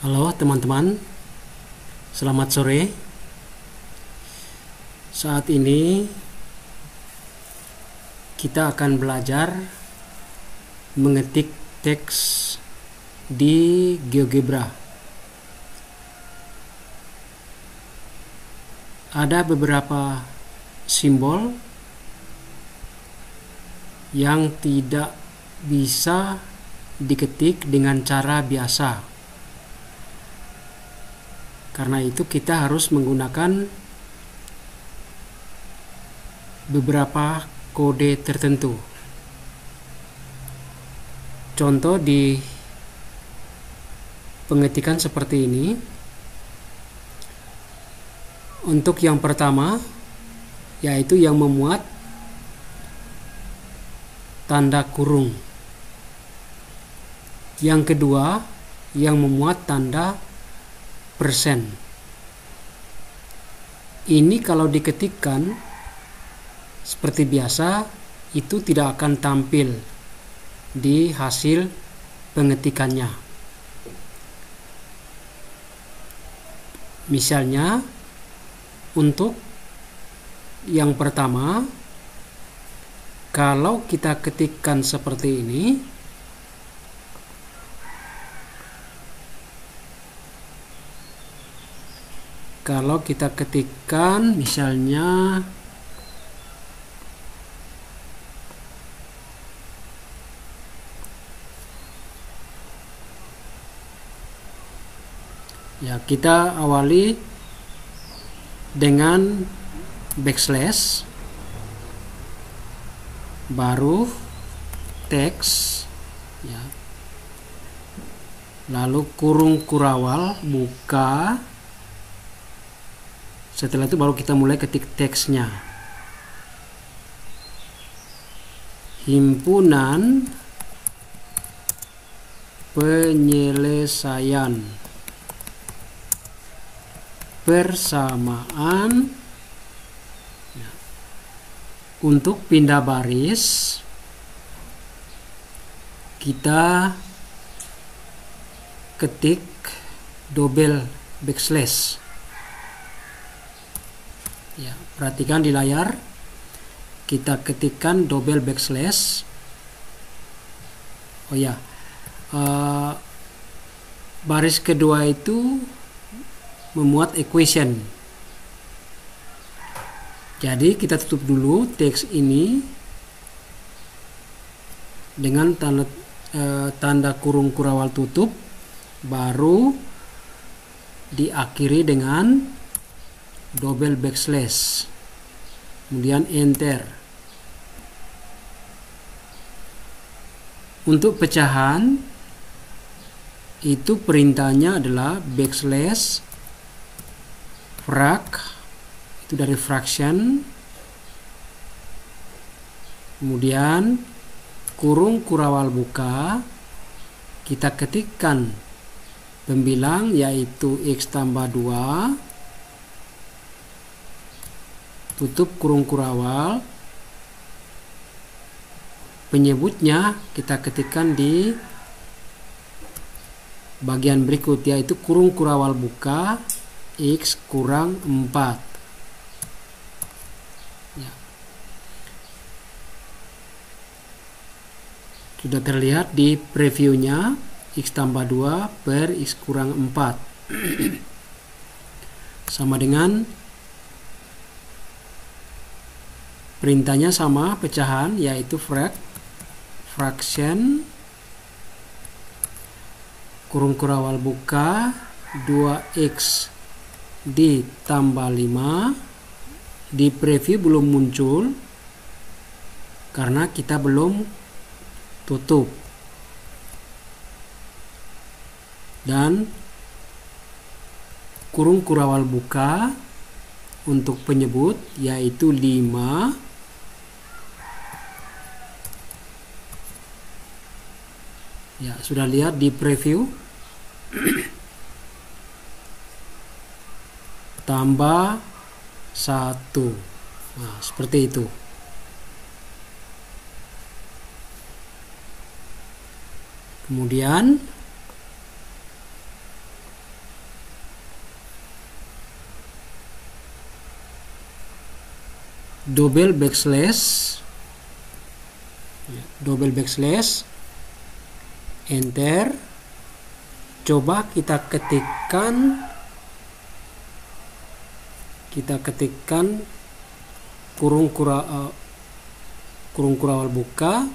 Halo teman-teman, selamat sore. Saat ini kita akan belajar mengetik teks di GeoGebra. Ada beberapa simbol yang tidak bisa diketik dengan cara biasa. Karena itu kita harus menggunakan beberapa kode tertentu. Contoh di pengetikan seperti ini. Untuk yang pertama, yaitu yang memuat tanda kurung. Yang kedua, yang memuat tanda persen. Ini kalau diketikkan seperti biasa itu tidak akan tampil di hasil pengetikannya. Misalnya untuk yang pertama, kalau kita ketikkan seperti ini, kalau kita ketikkan misalnya ya, kita awali dengan backslash, baru teks ya, lalu kurung kurawal buka. Setelah itu baru kita mulai ketik teksnya. Himpunan penyelesaian persamaan. Untuk pindah baris kita ketik double backslash. Ya, perhatikan di layar, kita ketikkan double backslash. Oh ya, baris kedua itu memuat equation. Jadi kita tutup dulu teks ini dengan tanda kurung kurawal tutup, baru diakhiri dengan double backslash, kemudian enter. Untuk pecahan itu perintahnya adalah backslash frac, itu dari fraction, kemudian kurung kurawal buka, kita ketikkan pembilang yaitu x tambah 2, tutup kurung kurawal, penyebutnya kita ketikkan di bagian berikut yaitu kurung kurawal buka x kurang 4 ya. Sudah terlihat di previewnya x tambah 2 per x kurang 4 sama dengan perintahnya sama, pecahan yaitu fraction kurung kurawal buka 2x ditambah 5. Di preview belum muncul karena kita belum tutup, dan kurung kurawal buka untuk penyebut yaitu 5. Ya, sudah lihat di preview. Tambah 1. Nah, seperti itu. Kemudian double backslash, enter. Coba kita ketikkan kurung kurawal buka,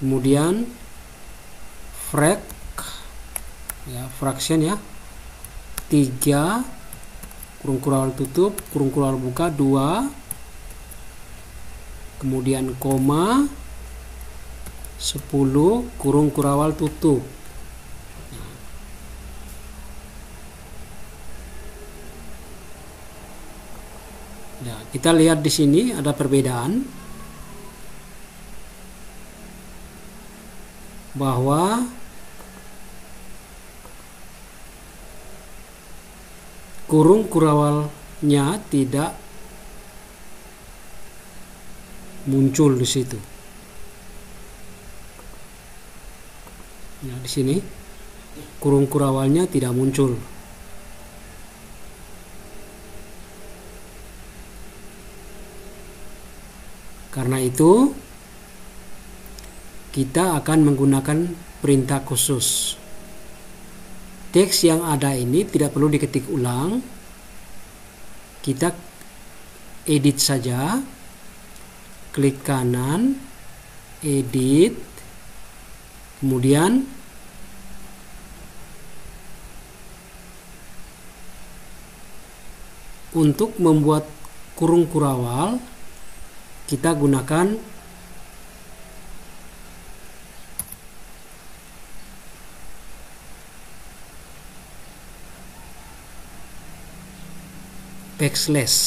kemudian fraction ya 3, kurung kurawal tutup, kurung kurawal buka 2, kemudian koma 10, kurung kurawal tutup. Nah, kita lihat di sini ada perbedaan bahwa kurung kurawalnya tidak muncul di situ. Nah, di sini kurung kurawalnya tidak muncul. Karena itu kita akan menggunakan perintah khusus. Teks yang ada ini tidak perlu diketik ulang. Kita edit saja. Klik kanan, edit, kemudian untuk membuat kurung kurawal kita gunakan backslash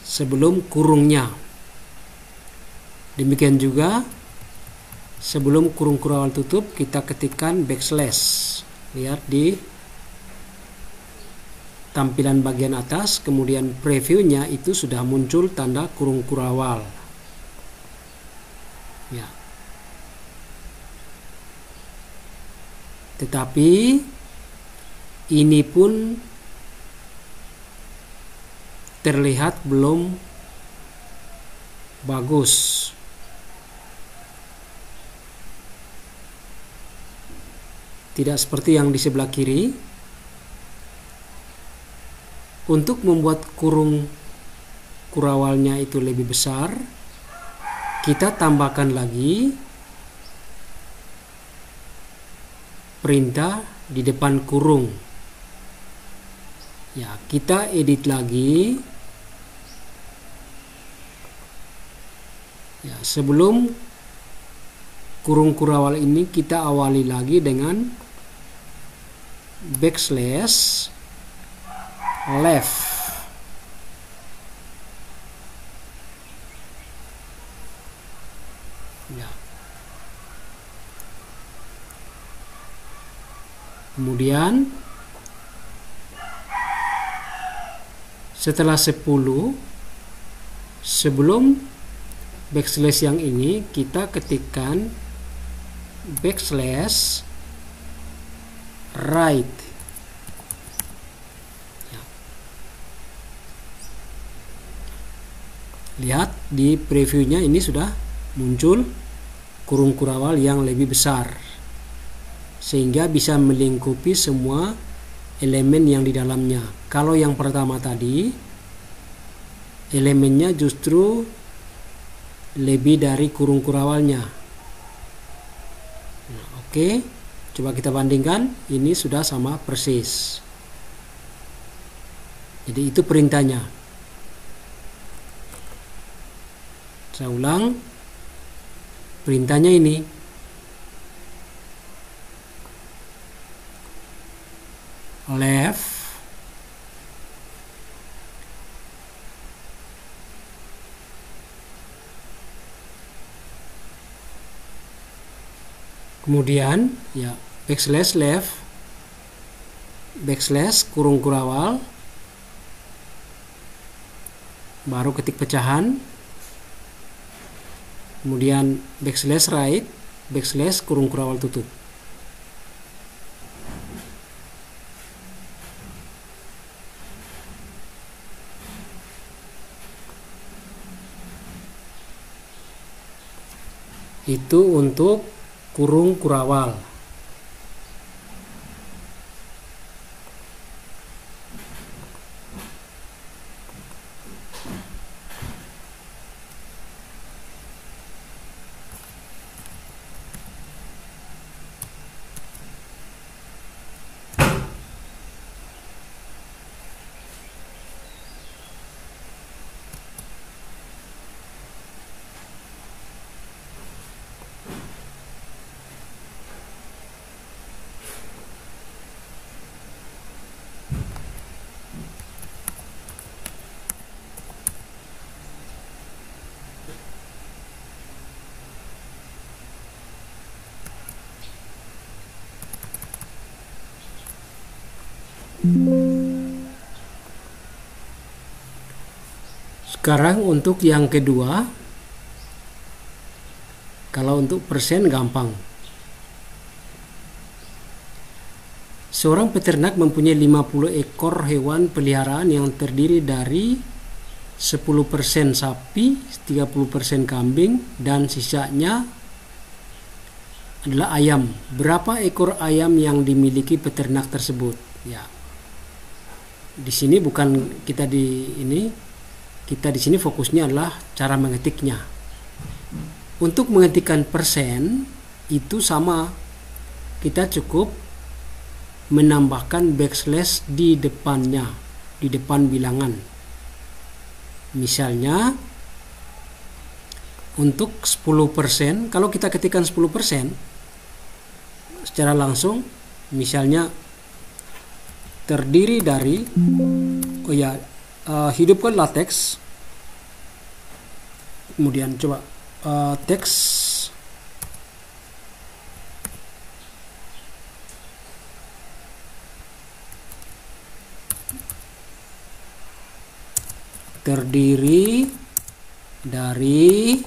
sebelum kurungnya. Demikian juga sebelum kurung kurawal tutup kita ketikkan backslash. Lihat di tampilan bagian atas, kemudian previewnya itu sudah muncul tanda kurung kurawal. Ya. Tetapi ini pun terlihat belum bagus. tidak seperti yang di sebelah kiri. Untuk membuat kurung kurawalnya itu lebih besar, kita tambahkan lagi perintah di depan kurung. Ya, kita edit lagi. Ya, sebelum kurung kurawal ini kita awali lagi dengan backslash left. Ya. Kemudian setelah 10, sebelum backslash yang ini kita ketikkan backslash right. Lihat di previewnya ini sudah muncul kurung kurawal yang lebih besar, sehingga bisa melingkupi semua elemen yang di dalamnya. Kalau yang pertama tadi elemennya justru lebih dari kurung kurawalnya. Nah, oke, coba kita bandingkan. Ini sudah sama persis. Jadi itu perintahnya. Saya ulang, perintahnya ini. Left. Kemudian ya backslash left, backslash kurung kurawal, baru ketik pecahan. Kemudian backslash right, backslash kurung kurawal tutup. Itu untuk kurung kurawal. Sekarang untuk yang kedua, kalau untuk persen gampang. Seorang peternak mempunyai 50 ekor hewan peliharaan yang terdiri dari 10% sapi, 30% kambing, dan sisanya adalah ayam. Berapa ekor ayam yang dimiliki peternak tersebut? Ya. Di sini bukan kita di sini fokusnya adalah cara mengetiknya. Untuk mengetikkan persen itu sama, kita cukup menambahkan backslash di depannya, di depan bilangan. Misalnya untuk 10%, kalau kita ketikkan 10% secara langsung, misalnya terdiri dari hidupkan latex, kemudian coba teks terdiri dari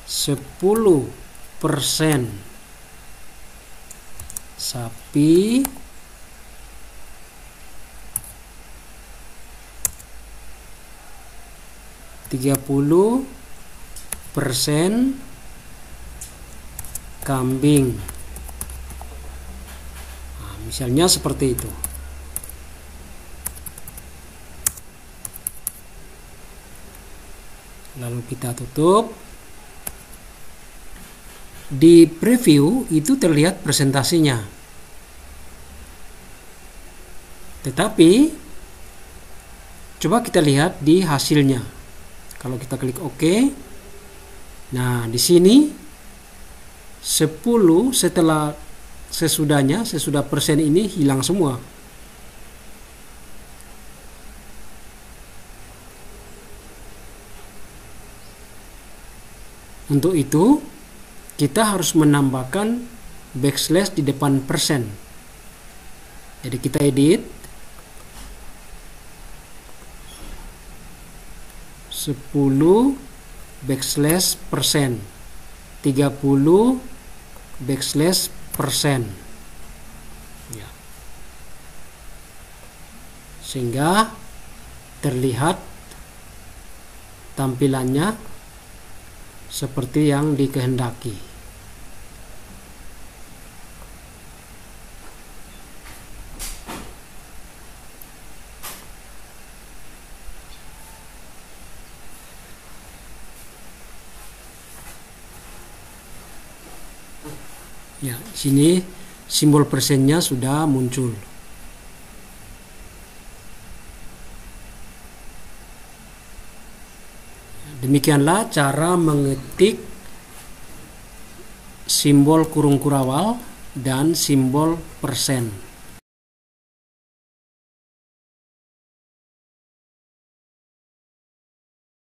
10% sapi, 30% persen kambing. Nah, misalnya seperti itu. Lalu kita tutup. Di preview itu terlihat presentasinya. Tetapi coba kita lihat di hasilnya. Kalau kita klik OK. Nah, di sini 10 sesudah persen ini hilang semua. Untuk itu kita harus menambahkan backslash di depan persen. Jadi kita edit 10 backslash persen, 30 backslash persen, ya. Sehingga terlihat tampilannya seperti yang dikehendaki. Ya, sini simbol persennya sudah muncul. Demikianlah cara mengetik simbol kurung kurawal dan simbol persen.